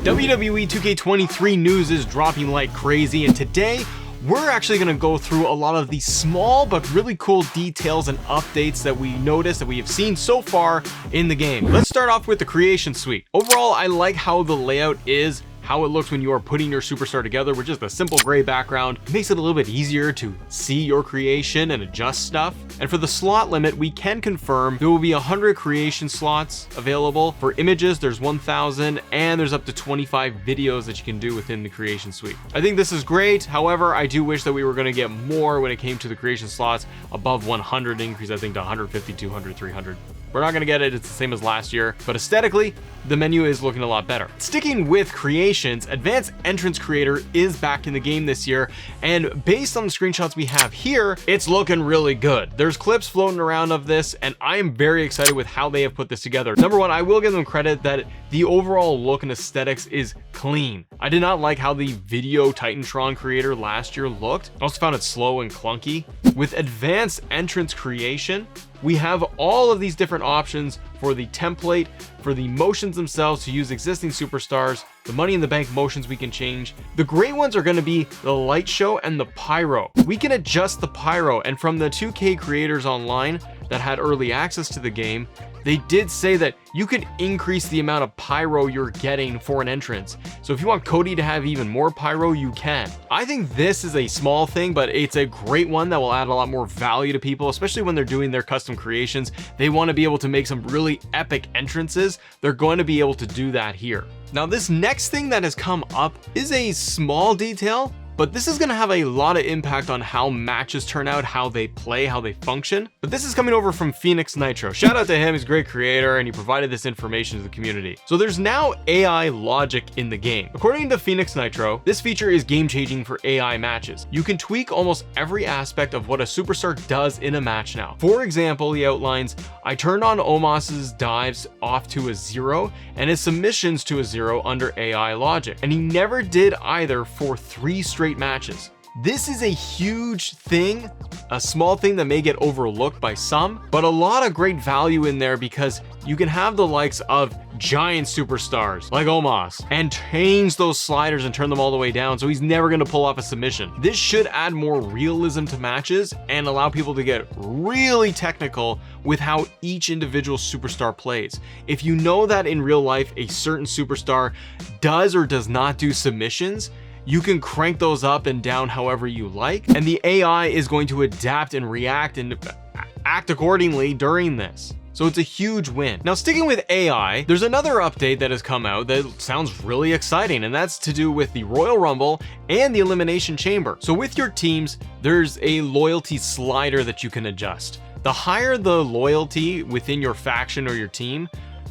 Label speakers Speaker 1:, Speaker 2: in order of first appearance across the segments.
Speaker 1: WWE 2K23 news is dropping like crazy, and today we're actually going to go through a lot of the small but really cool details and updates that we noticed that we have seen so far in the game. Let's start off with the creation suite. Overall, I like how the layout is, how it looks when you are putting your superstar together with just a simple gray background. It makes it a little bit easier to see your creation and adjust stuff. And for the slot limit, we can confirm there will be 100 creation slots available. For images, there's 1,000, and there's up to 25 videos that you can do within the creation suite. I think this is great. However, I do wish that we were going to get more when it came to the creation slots above 100, increase I think to 150, 200, 300. We're not going to get it, it's the same as last year, but aesthetically, the menu is looking a lot better. Sticking with creations, Advanced Entrance Creator is back in the game this year, and based on the screenshots we have here, it's looking really good. There's clips floating around of this, and I am very excited with how they have put this together. Number one, I will give them credit that the overall look and aesthetics is clean. I did not like how the Video Titantron Creator last year looked. I also found it slow and clunky. With Advanced Entrance Creation, we have all of these different options for the template, for the motions themselves to use existing superstars, the Money in the Bank motions we can change. The great ones are going to be the light show and the pyro. We can adjust the pyro, and from the 2K creators online that had early access to the game, they did say that you could increase the amount of pyro you're getting for an entrance. So if you want Cody to have even more pyro, you can. I think this is a small thing, but it's a great one that will add a lot more value to people, especially when they're doing their custom creations. They want to be able to make some really epic entrances. They're going to be able to do that here. Now, this next thing that has come up is a small detail, but this is going to have a lot of impact on how matches turn out, how they play, how they function. But this is coming over from Phoenix Nitro. Shout out to him, he's a great creator, and he provided this information to the community. So there's now AI logic in the game. According to Phoenix Nitro, this feature is game-changing for AI matches. You can tweak almost every aspect of what a superstar does in a match now. For example, he outlines, I turned on Omos's dives off to a 0 and his submissions to a 0 under AI logic. And he never did either for 3 straight matches. This is a huge thing, a small thing that may get overlooked by some, but a lot of great value in there because you can have the likes of giant superstars like Omos and change those sliders and turn them all the way down so he's never going to pull off a submission. This should add more realism to matches and allow people to get really technical with how each individual superstar plays. If you know that in real life a certain superstar does or does not do submissions, you can crank those up and down however you like, and the AI is going to adapt and react and act accordingly during this. So it's a huge win. Now, sticking with AI, there's another update that has come out that sounds really exciting, and that's to do with the Royal Rumble and the Elimination Chamber. So with your teams, there's a loyalty slider that you can adjust. The higher the loyalty within your faction or your team,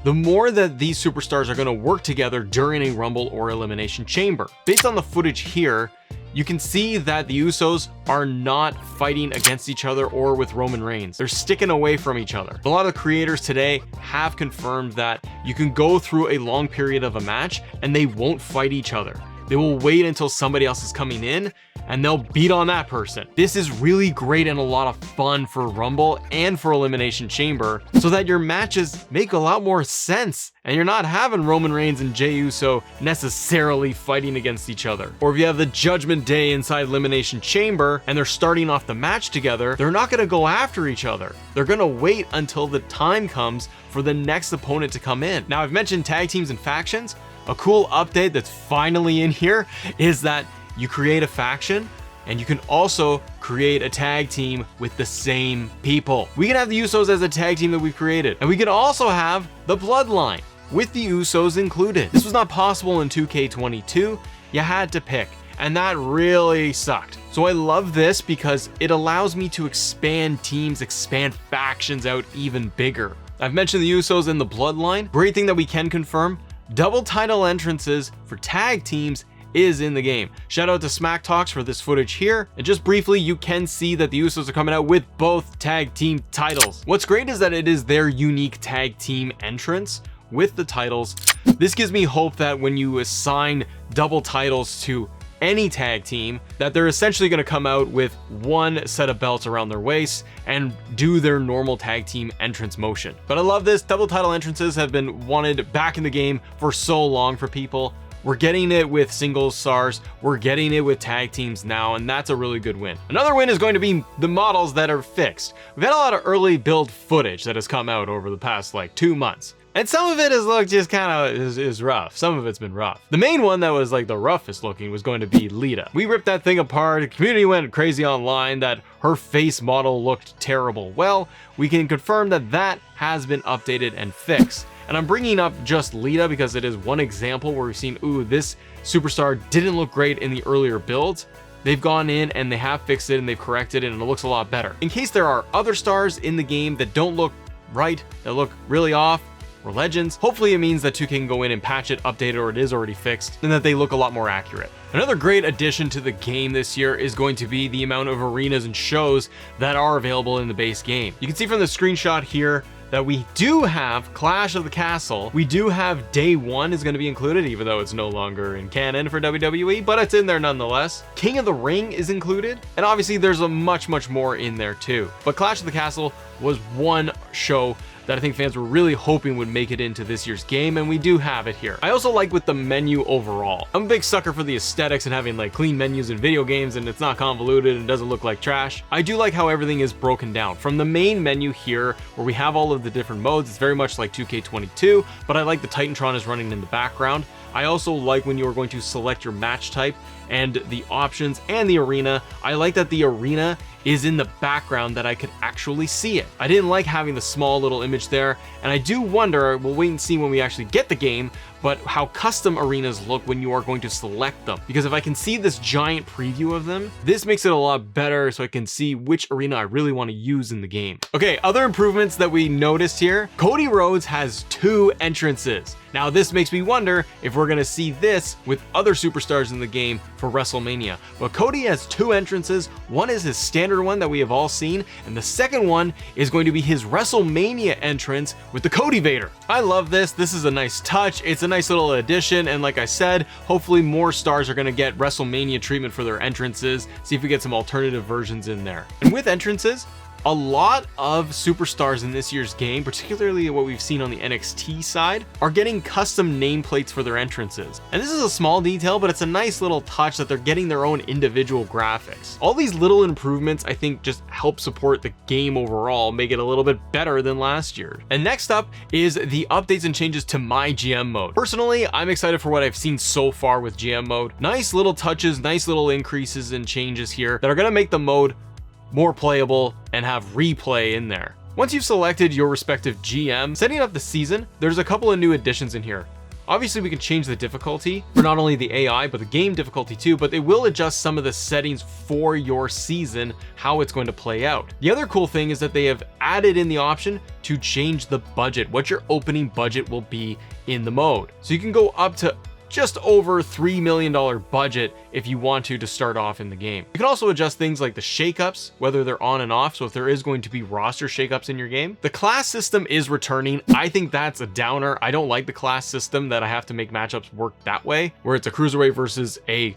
Speaker 1: the more that these superstars are going to work together during a Rumble or Elimination Chamber. Based on the footage here, you can see that the Usos are not fighting against each other or with Roman Reigns. They're sticking away from each other. A lot of creators today have confirmed that you can go through a long period of a match and they won't fight each other. They will wait until somebody else is coming in and they'll beat on that person. This is really great and a lot of fun for Rumble and for Elimination Chamber so that your matches make a lot more sense and you're not having Roman Reigns and Jey Uso necessarily fighting against each other. Or if you have the Judgment Day inside Elimination Chamber and they're starting off the match together, they're not going to go after each other. They're going to wait until the time comes for the next opponent to come in. Now, I've mentioned tag teams and factions. A cool update that's finally in here is that you create a faction and you can also create a tag team with the same people. We can have the Usos as a tag team that we've created, and we can also have the Bloodline with the Usos included. This was not possible in 2K22. You had to pick, and that really sucked. So I love this because it allows me to expand teams, expand factions out even bigger. I've mentioned the Usos and the Bloodline. Great thing that we can confirm, double title entrances for tag teams is in the game. Shout out to Smack Talks for this footage here. And just briefly, you can see that the Usos are coming out with both tag team titles. What's great is that it is their unique tag team entrance with the titles. This gives me hope that when you assign double titles to any tag team, that they're essentially going to come out with one set of belts around their waist and do their normal tag team entrance motion. But I love this. Double title entrances have been wanted back in the game for so long for people. We're getting it with singles stars, we're getting it with tag teams now, and that's a really good win. Another win is going to be the models that are fixed. We've had a lot of early build footage that has come out over the past like 2 months. And some of it has looked just kind of is rough. Some of it's been rough. The main one that was like the roughest looking was going to be Lita. We ripped that thing apart. The community went crazy online that her face model looked terrible. Well, we can confirm that that has been updated and fixed. And I'm bringing up just Lita because it is one example where we've seen, ooh, this superstar didn't look great in the earlier builds. They've gone in and they have fixed it and they've corrected it and it looks a lot better. In case there are other stars in the game that don't look right, that look really off, or legends, hopefully it means that 2K can go in and patch it, update it, or it is already fixed, and that they look a lot more accurate. Another great addition to the game this year is going to be the amount of arenas and shows that are available in the base game. You can see from the screenshot here that we do have Clash of the Castle. We do have Day 1 is going to be included, even though it's no longer in canon for WWE, but it's in there nonetheless. King of the Ring is included, and obviously there's a much more in there too. But Clash of the Castle was one show that I think fans were really hoping would make it into this year's game, and we do have it here. I also like with the menu overall. I'm a big sucker for the aesthetics and having like clean menus in video games and it's not convoluted and doesn't look like trash. I do like how everything is broken down. From the main menu here, where we have all of the different modes, it's very much like 2K22, but I like the Titantron is running in the background. I also like when you are going to select your match type and the options and the arena. I like that the arena is in the background, that I could actually see it. I didn't like having the small little image there, and I do wonder, we'll wait and see when we actually get the game, but how custom arenas look when you are going to select them. Because if I can see this giant preview of them, this makes it a lot better so I can see which arena I really want to use in the game. Okay, other improvements that we noticed here, Cody Rhodes has 2 entrances. Now this makes me wonder if we're gonna see this with other superstars in the game for WrestleMania. But Cody has 2 entrances. One is his standard one that we have all seen, and the second one is going to be his WrestleMania entrance with the Cody Vader. I love this. This is a nice touch. It's a nice little addition, and like I said, hopefully more stars are gonna get WrestleMania treatment for their entrances. See if we get some alternative versions in there. And with entrances, a lot of superstars in this year's game, particularly what we've seen on the NXT side, are getting custom nameplates for their entrances. And this is a small detail, but it's a nice little touch that they're getting their own individual graphics. All these little improvements, I think, just help support the game overall, make it a little bit better than last year. And next up is the updates and changes to my GM mode. Personally, I'm excited for what I've seen so far with GM mode. Nice little touches, nice little increases and changes here that are gonna make the mode more playable and have replay in there. Once you've selected your respective GM, setting up the season, there's a couple of new additions in here. Obviously we can change the difficulty for not only the AI, but the game difficulty too, but they will adjust some of the settings for your season, how it's going to play out. The other cool thing is that they have added in the option to change the budget, what your opening budget will be in the mode. So you can go up to just over $3 million budget if you want to start off in the game. You can also adjust things like the shakeups, whether they're on and off. So if there is going to be roster shakeups in your game, the class system is returning. I think that's a downer. I don't like the class system that I have to make matchups work that way, where it's a cruiserweight versus a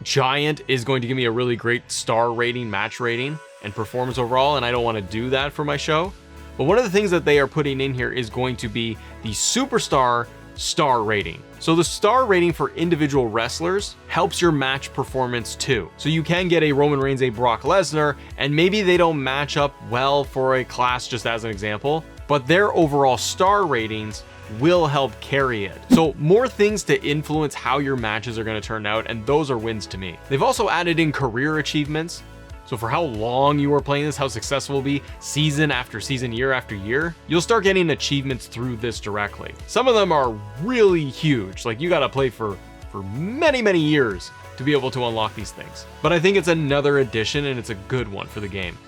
Speaker 1: giant is going to give me a really great star rating, match rating, and performance overall. And I don't want to do that for my show. But one of the things that they are putting in here is going to be the superstar star rating. So the star rating for individual wrestlers helps your match performance too. So you can get a Roman Reigns, a Brock Lesnar, and maybe they don't match up well for a class, just as an example, but their overall star ratings will help carry it. So more things to influence how your matches are going to turn out, and those are wins to me. They've also added in career achievements. So for how long you are playing this, how successful it will be season after season, year after year, you'll start getting achievements through this directly. Some of them are really huge. Like you got to play for many years to be able to unlock these things. But I think it's another addition and it's a good one for the game.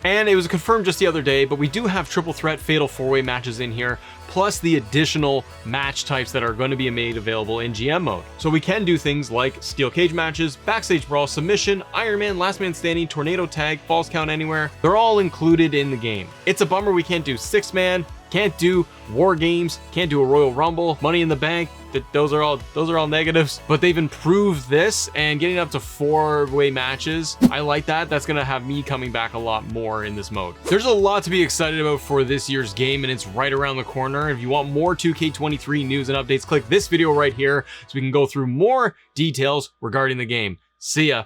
Speaker 1: And it was confirmed just the other day, but we do have triple threat fatal 4-way matches in here, plus the additional match types that are going to be made available in GM mode. So we can do things like steel cage matches, backstage brawl, submission, Iron Man, last man standing, tornado tag, falls count anywhere. They're all included in the game. It's a bummer we can't do 6-man, can't do war games, can't do a Royal Rumble, Money in the Bank. those are all negatives, but they've improved this, and getting up to 4-way matches, I like that. That's gonna have me coming back a lot more in this mode. There's a lot to be excited about for this year's game, and it's right around the corner. If you want more 2K23 news and updates, click this video right here so we can go through more details regarding the game. See ya.